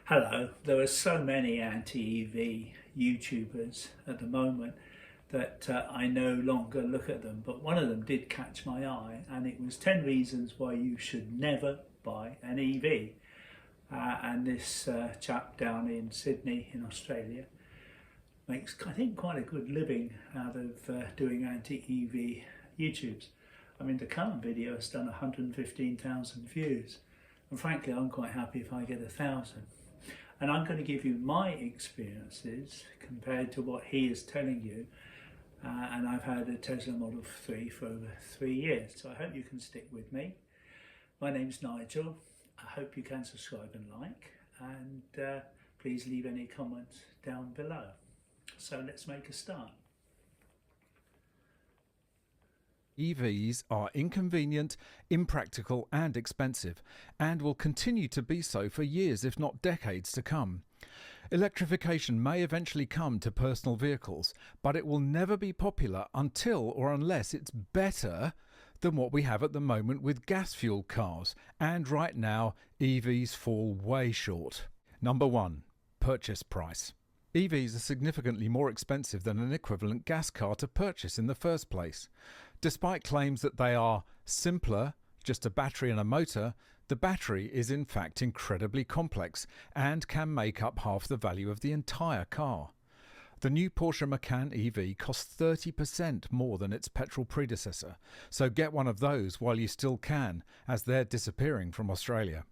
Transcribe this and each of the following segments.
Hello, there are so many anti-EV YouTubers at the moment that I no longer look at them, but one of them did catch my eye, and it was 10 reasons why you should never buy an EV. And this chap down in Sydney in Australia makes, I think, quite a good living out of doing anti-EV YouTubes. I mean, the current video has done 115,000 views, and frankly I'm quite happy if I get 1,000. And I'm going to give you my experiences compared to what he is telling you. And I've had a Tesla Model 3 for over 3 years, so I hope you can stick with me. My name's Nigel. I hope you can subscribe and like, and please leave any comments down below. So let's make a start. EVs are inconvenient, impractical and expensive, and will continue to be so for years if not decades to come. Electrification may eventually come to personal vehicles, but it will never be popular until or unless it's better than what we have at the moment with gas-fueled cars, and right now EVs fall way short. Number 1. Purchase price. EVs are significantly more expensive than an equivalent gas car to purchase in the first place. Despite claims that they are simpler, just a battery and a motor, the battery is in fact incredibly complex and can make up half the value of the entire car. The new Porsche Macan EV costs 30% more than its petrol predecessor, so get one of those while you still can, as they're disappearing from Australia.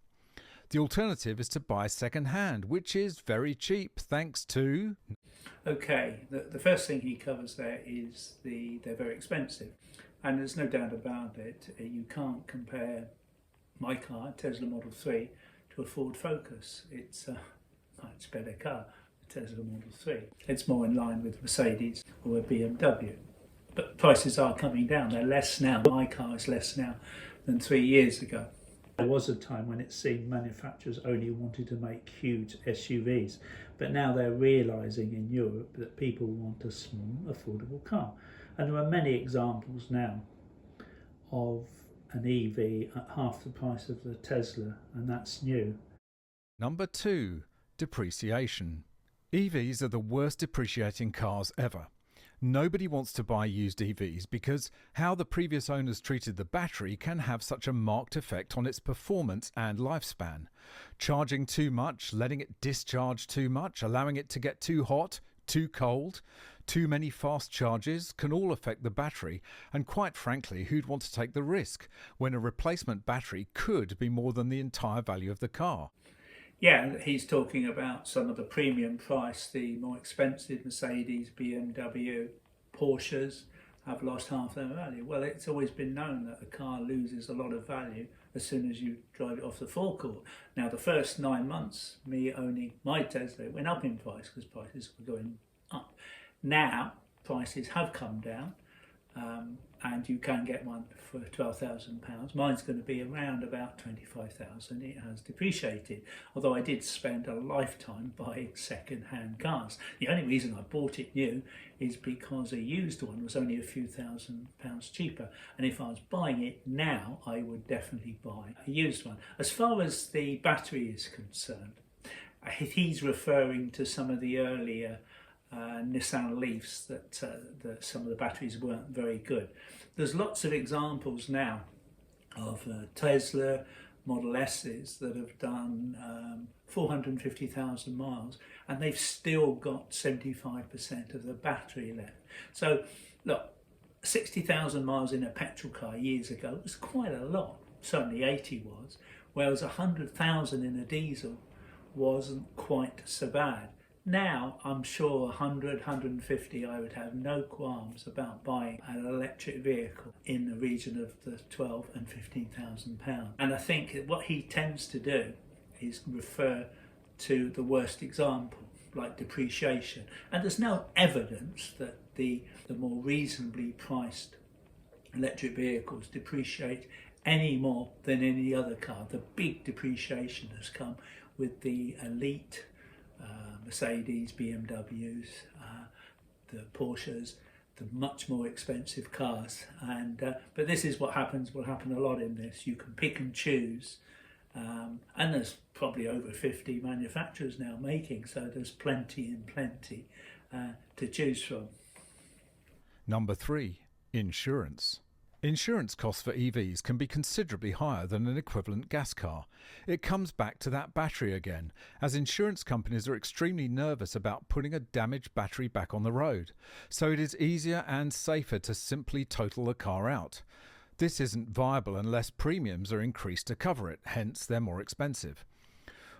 The alternative is to buy second-hand, which is very cheap thanks to... Okay, the first thing he covers there is they're very expensive, and there's no doubt about it. You can't compare my car, Tesla Model 3, to a Ford Focus. It's a much better car, the Tesla Model 3. It's more in line with Mercedes or a BMW. But prices are coming down. They're less now. My car is less now than 3 years ago. There was a time when it seemed manufacturers only wanted to make huge SUVs, but now they're realising in Europe that people want a small, affordable car. And there are many examples now of an EV at half the price of the Tesla, and that's new. Number 2. Depreciation. EVs are the worst depreciating cars ever. Nobody wants to buy used EVs because how the previous owners treated the battery can have such a marked effect on its performance and lifespan. Charging too much, letting it discharge too much, allowing it to get too hot, too cold, too many fast charges can all affect the battery, and quite frankly, who'd want to take the risk when a replacement battery could be more than the entire value of the car? Yeah, he's talking about some of the premium price, the more expensive Mercedes, BMW, Porsches have lost half their value. Well, it's always been known that a car loses a lot of value as soon as you drive it off the forecourt. Now, the first 9 months, me owning my Tesla, it went up in price because prices were going up. Now, prices have come down, and you can get one for £12,000. Mine's going to be around about 25,000. It has depreciated, although I did spend a lifetime buying second-hand cars. The only reason I bought it new is because a used one was only a few £1,000s cheaper, and if I was buying it now, I would definitely buy a used one. As far as the battery is concerned, he's referring to some of the earlier Nissan Leafs that some of the batteries weren't very good. There's lots of examples now of Tesla Model S's that have done 450,000 miles and they've still got 75% of the battery left. So look, 60,000 miles in a petrol car years ago was quite a lot, certainly 80 was, whereas 100,000 in a diesel wasn't quite so bad. Now, I'm sure 100, 150, I would have no qualms about buying an electric vehicle in the region of the 12 and 15,000 pounds. And I think what he tends to do is refer to the worst example, like depreciation. And there's no evidence that the more reasonably priced electric vehicles depreciate any more than any other car. The big depreciation has come with the elite Mercedes, BMWs, the Porsches, the much more expensive cars. And but this is what will happen a lot in this. You can pick and choose And there's probably over 50 manufacturers now making, so there's plenty and plenty to choose from. Number 3. Insurance. Insurance costs for EVs can be considerably higher than an equivalent gas car. It comes back to that battery again, as insurance companies are extremely nervous about putting a damaged battery back on the road, so it is easier and safer to simply total the car out. This isn't viable unless premiums are increased to cover it, hence they're more expensive.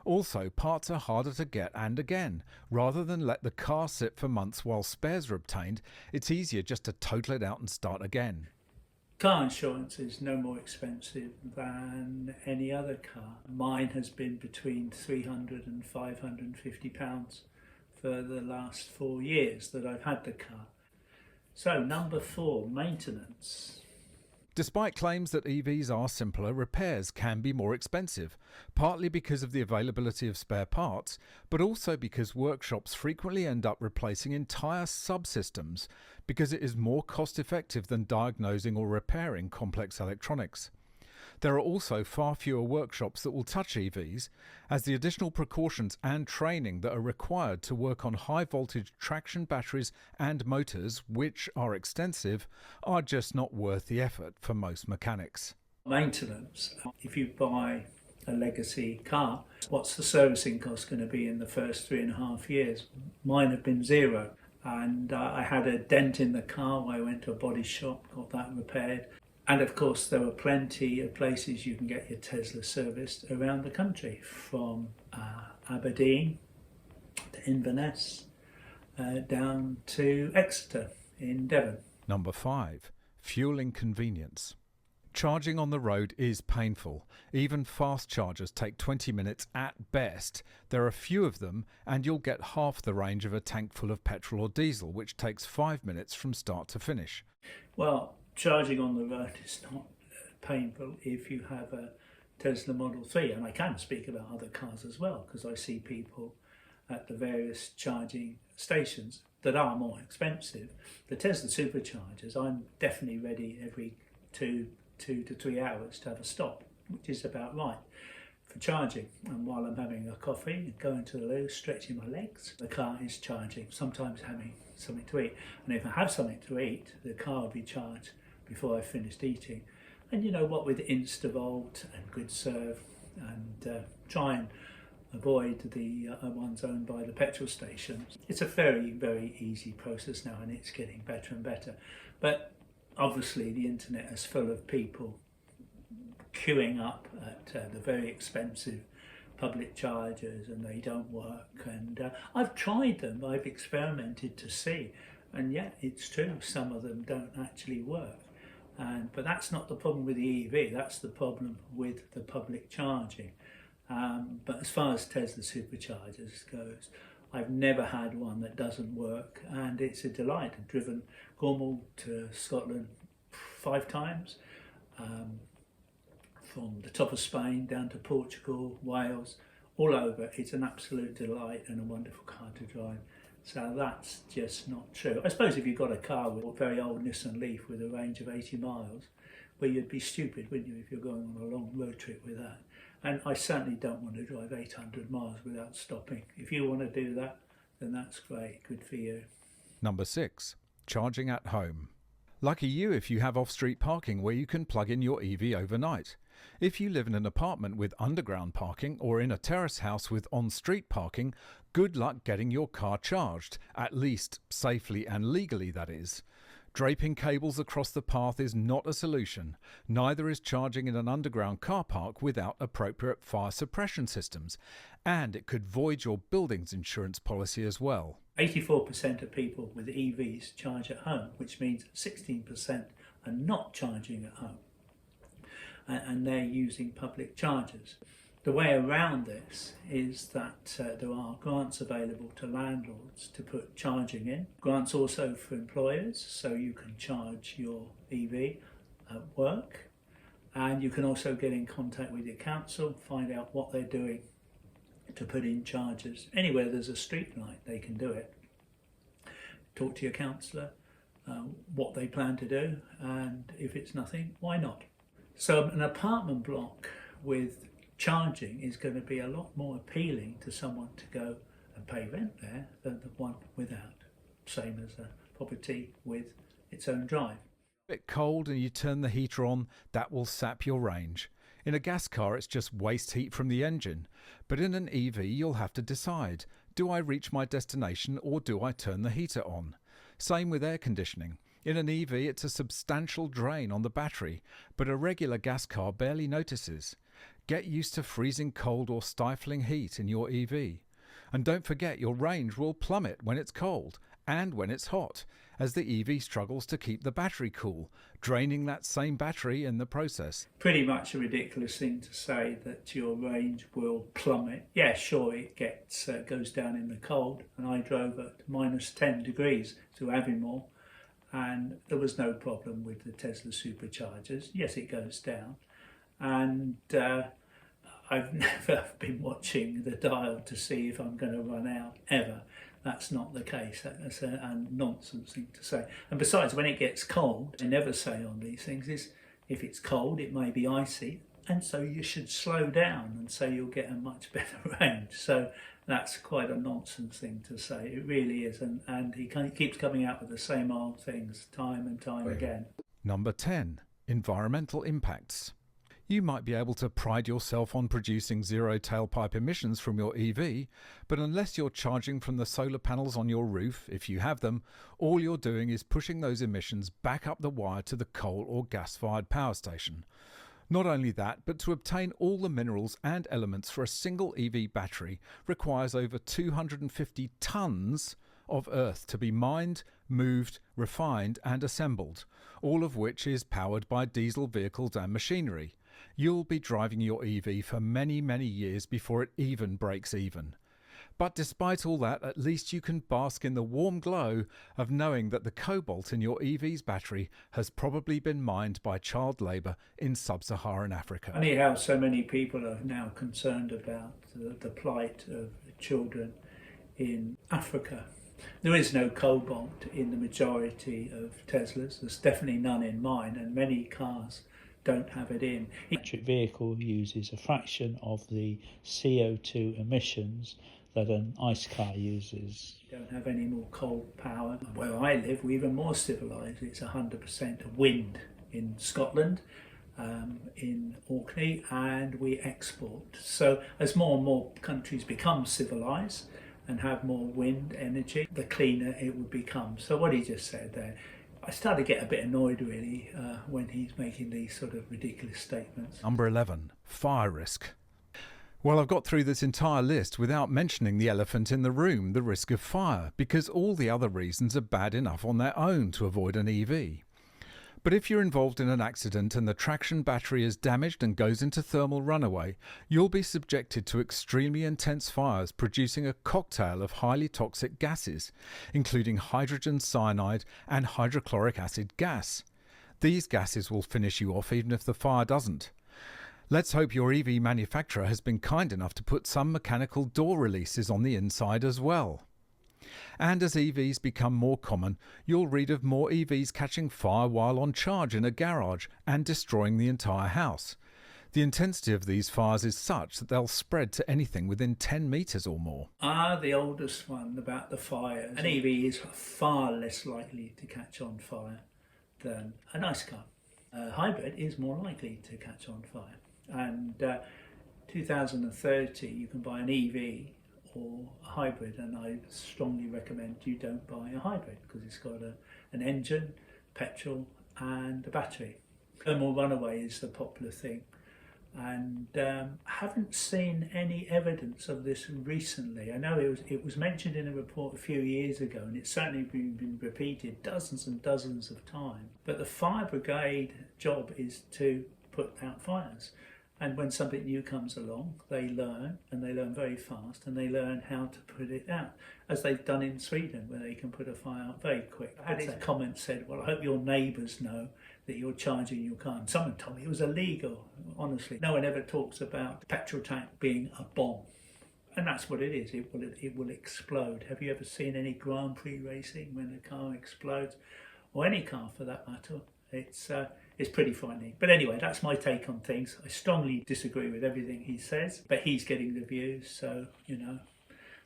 Also, parts are harder to get, and again, rather than let the car sit for months while spares are obtained, it's easier just to total it out and start again. Car insurance is no more expensive than any other car. Mine has been between £300 and £550 for the last 4 years that I've had the car. So, number 4, maintenance. Despite claims that EVs are simpler, repairs can be more expensive, partly because of the availability of spare parts, but also because workshops frequently end up replacing entire subsystems because it is more cost effective than diagnosing or repairing complex electronics. There are also far fewer workshops that will touch EVs, as the additional precautions and training that are required to work on high voltage traction batteries and motors, which are extensive, are just not worth the effort for most mechanics. Maintenance. If you buy a legacy car, what's the servicing cost going to be in the first 3.5 years? Mine have been zero. And I had a dent in the car. I went to a body shop, got that repaired. And of course, there were plenty of places you can get your Tesla serviced around the country, from Aberdeen to Inverness down to Exeter in Devon. Number 5. Fuel inconvenience. Charging on the road is painful. Even fast chargers take 20 minutes at best. There are few of them, and you'll get half the range of a tank full of petrol or diesel, which takes 5 minutes from start to finish. Well, charging on the road is not painful if you have a Tesla Model 3, and I can speak about other cars as well, because I see people at the various charging stations that are more expensive. The Tesla superchargers, I'm definitely ready every 2 to 3 hours to have a stop, which is about right for charging. And while I'm having a coffee, going to the loo, stretching my legs, the car is charging, sometimes having something to eat. And if I have something to eat, the car will be charged before I've finished eating. And you know what, with InstaVolt and GoodServe, and try and avoid the ones owned by the petrol stations, it's a very, very easy process now, and it's getting better and better. But obviously the internet is full of people queuing up at the very expensive public chargers, and they don't work. And I've tried them, I've experimented to see, and yeah, it's true, some of them don't actually work. But that's not the problem with the EV, that's the problem with the public charging. But as far as Tesla superchargers goes, I've never had one that doesn't work, and it's a delight. I've driven Cornwall to Scotland 5 times, from the top of Spain down to Portugal, Wales, all over. It's an absolute delight and a wonderful car to drive. So that's just not true. I suppose if you've got a car with a very old Nissan Leaf with a range of 80 miles, well, you'd be stupid, wouldn't you, if you're going on a long road trip with that. And I certainly don't want to drive 800 miles without stopping. If you want to do that, then that's great, good for you. Number 6. Charging at home. Lucky you if you have off-street parking where you can plug in your EV overnight. If you live in an apartment with underground parking or in a terrace house with on-street parking, good luck getting your car charged, at least safely and legally, that is. Draping cables across the path is not a solution. Neither is charging in an underground car park without appropriate fire suppression systems, and it could void your building's insurance policy as well. 84% of people with EVs charge at home, which means 16% are not charging at home, and they're using public chargers. The way around this is that there are grants available to landlords to put charging in. Grants also for employers, so you can charge your EV at work, and you can also get in contact with your council, find out what they're doing to put in chargers. Anywhere there's a street light, they can do it. Talk to your councillor, what they plan to do, and if it's nothing, why not? So an apartment block with charging is going to be a lot more appealing to someone to go and pay rent there than the one without. Same as a property with its own drive. Bit cold and you turn the heater on, that will sap your range. In a gas car, it's just waste heat from the engine. But in an EV, you'll have to decide, do I reach my destination or do I turn the heater on? Same with air conditioning. In an EV, it's a substantial drain on the battery, but a regular gas car barely notices. Get used to freezing cold or stifling heat in your EV. And don't forget, your range will plummet when it's cold and when it's hot, as the EV struggles to keep the battery cool, draining that same battery in the process. Pretty much a ridiculous thing to say that your range will plummet. Yeah, sure, it goes down in the cold, and I drove at minus 10 degrees to Aviemore, and there was no problem with the Tesla superchargers. Yes, it goes down, and I've never been watching the dial to see if I'm going to run out, ever. That's not the case. That's a nonsense thing to say. And besides, when it gets cold, I never say on these things is, if it's cold, it may be icy, and so you should slow down, and so you'll get a much better range. So that's quite a nonsense thing to say. It really is, and he keeps coming out with the same old things time and time again. Number 10. Environmental impacts. You might be able to pride yourself on producing zero tailpipe emissions from your EV, but unless you're charging from the solar panels on your roof, if you have them, all you're doing is pushing those emissions back up the wire to the coal or gas-fired power station. Not only that, but to obtain all the minerals and elements for a single EV battery requires over 250 tonnes of earth to be mined, moved, refined and assembled, all of which is powered by diesel vehicles and machinery. You'll be driving your EV for many, many years before it even breaks even. But despite all that, at least you can bask in the warm glow of knowing that the cobalt in your EV's battery has probably been mined by child labour in sub-Saharan Africa. Funny how so many people are now concerned about the plight of children in Africa. There is no cobalt in the majority of Teslas. There's definitely none in mine, and many cars don't have it in. Electric vehicle uses a fraction of the CO2 emissions that an ICE car uses. You don't have any more coal power. Where I live, we're even more civilised. It's 100% wind in Scotland, in Orkney, and we export. So as more and more countries become civilised and have more wind energy, the cleaner it will become. So what he just said there, I started to get a bit annoyed really when he's making these sort of ridiculous statements. Number 11. Fire risk. Well, I've got through this entire list without mentioning the elephant in the room, the risk of fire, because all the other reasons are bad enough on their own to avoid an EV. But if you're involved in an accident and the traction battery is damaged and goes into thermal runaway, you'll be subjected to extremely intense fires producing a cocktail of highly toxic gases, including hydrogen cyanide and hydrochloric acid gas. These gases will finish you off even if the fire doesn't. Let's hope your EV manufacturer has been kind enough to put some mechanical door releases on the inside as well. And as EVs become more common, you'll read of more EVs catching fire while on charge in a garage and destroying the entire house. The intensity of these fires is such that they'll spread to anything within 10 metres or more. The oldest one about the fires. An EV is far less likely to catch on fire than an ICE car. A hybrid is more likely to catch on fire. And 2030 you can buy an EV or a hybrid, and I strongly recommend you don't buy a hybrid because it's got an engine, petrol and a battery. Thermal runaway is the popular thing, and I haven't seen any evidence of this recently. I know it was mentioned in a report a few years ago, and it's certainly been repeated dozens and dozens of times. But the fire brigade job is to put out fires. And when something new comes along, they learn, and they learn very fast, and they learn how to put it out, as they've done in Sweden, where they can put a fire out very quick. I had a comment said, well, I hope your neighbours know that you're charging your car. And someone told me it was illegal, honestly. No one ever talks about the petrol tank being a bomb. And that's what it is, it will explode. Have you ever seen any Grand Prix racing when a car explodes? Or any car for that matter? it's pretty frightening. But anyway, that's my take on things. I strongly disagree with everything he says, but he's getting the views, so, you know,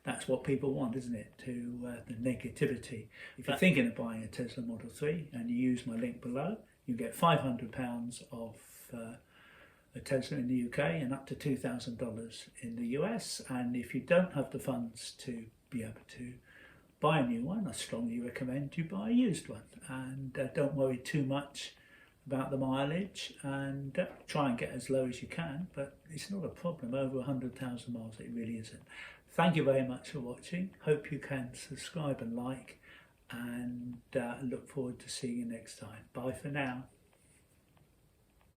that's what people want, isn't it? The negativity. If you're thinking of buying a Tesla Model 3 and you use my link below, you get £500 off a Tesla in the UK and up to $2,000 in the US. And if you don't have the funds to be able to buy a new one, I strongly recommend you buy a used one. And don't worry too much about the mileage, and try and get as low as you can, but it's not a problem. Over 100,000 miles, it really isn't. Thank you very much for watching. Hope you can subscribe and like, and look forward to seeing you next time. Bye for now.